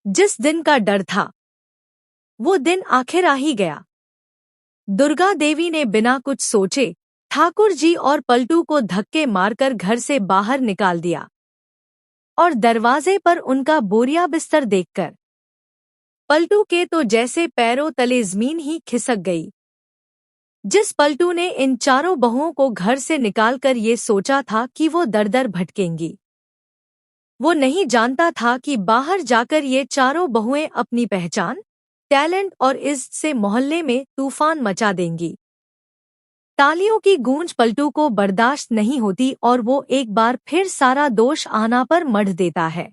जिस दिन का डर था वो दिन आखिर आ ही गया। दुर्गा देवी ने बिना कुछ सोचे ठाकुर जी और पलटू को धक्के मारकर घर से बाहर निकाल दिया और दरवाजे पर उनका बोरिया बिस्तर देखकर पलटू के तो जैसे पैरों तले जमीन ही खिसक गई। जिस पलटू ने इन चारों बहुओं को घर से निकालकर ये सोचा था कि वो दर-दर भटकेंगी, वो नहीं जानता था कि बाहर जाकर ये चारों बहुएं अपनी पहचान, टैलेंट और इज्जत से मोहल्ले में तूफान मचा देंगी। तालियों की गूंज पलटू को बर्दाश्त नहीं होती और वो एक बार फिर सारा दोष आहना पर मढ़ देता है।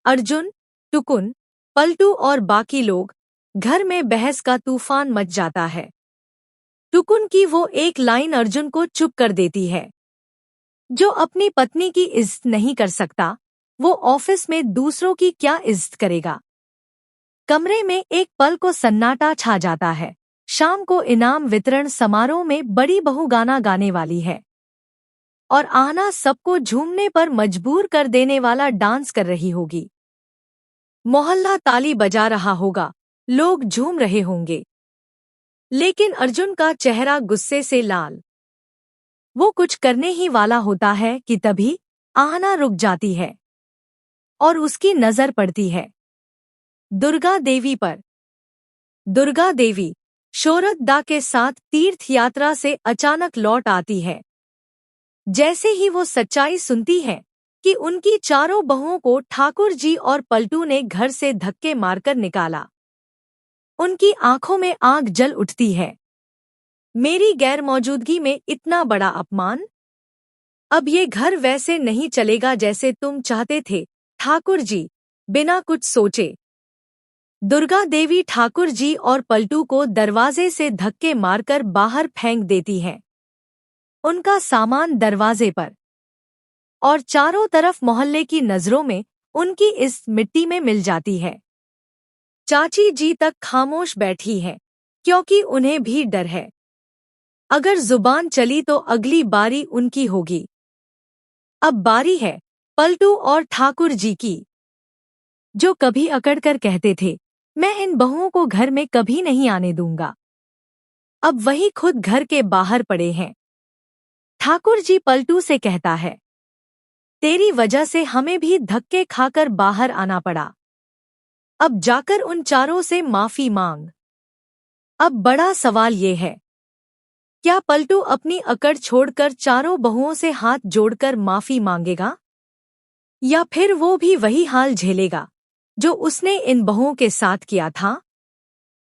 अर्जुन, टुकुन, पलटू और बाकी लोग, घर में बहस का तूफान मच जाता है। टुकुन की वो एक लाइन अर्जुन को चुप कर देती है। जो अपनी पत्नी की इज्जत नहीं कर सकता, वो ऑफिस में दूसरों की क्या इज्जत करेगा। कमरे में एक पल को सन्नाटा छा जाता है। शाम को इनाम वितरण समारोह में बड़ी बहू गाना गाने वाली है और आहना सबको झूमने पर मजबूर कर देने वाला डांस कर रही होगी। मोहल्ला ताली बजा रहा होगा, लोग झूम रहे होंगे, लेकिन अर्जुन का चेहरा गुस्से से लाल। वो कुछ करने ही वाला होता है कि तभी आहना रुक जाती है और उसकी नजर पड़ती है दुर्गा देवी पर। दुर्गा देवी शोहरत दा के साथ तीर्थ यात्रा से अचानक लौट आती है। जैसे ही वो सच्चाई सुनती है कि उनकी चारों बहुओं को ठाकुर जी और पलटू ने घर से धक्के मारकर निकाला, उनकी आंखों में आग जल उठती है। मेरी गैरमौजूदगी में इतना बड़ा अपमान। अब ये घर वैसे नहीं चलेगा जैसे तुम चाहते थे ठाकुर जी। बिना कुछ सोचे दुर्गा देवी ठाकुर जी और पलटू को दरवाजे से धक्के मारकर बाहर फेंक देती है। उनका सामान दरवाजे पर और चारों तरफ मोहल्ले की नजरों में उनकी इस मिट्टी में मिल जाती है। चाची जी तक खामोश बैठी हैं, क्योंकि उन्हें भी डर है। अगर जुबान चली तो अगली बारी उनकी होगी। अब बारी है पलटू और ठाकुर जी की, जो कभी अकड़कर कहते थे मैं इन बहुओं को घर में कभी नहीं आने दूंगा। अब वही खुद घर के बाहर पड़े हैं। ठाकुर जी पलटू से कहता है, तेरी वजह से हमें भी धक्के खाकर बाहर आना पड़ा। अब जाकर उन चारों से माफी मांग। अब बड़ा सवाल ये है, क्या पलटू अपनी अकड़ छोड़कर चारों बहुओं से हाथ जोड़कर माफी मांगेगा, या फिर वो भी वही हाल झेलेगा जो उसने इन बहुओं के साथ किया था।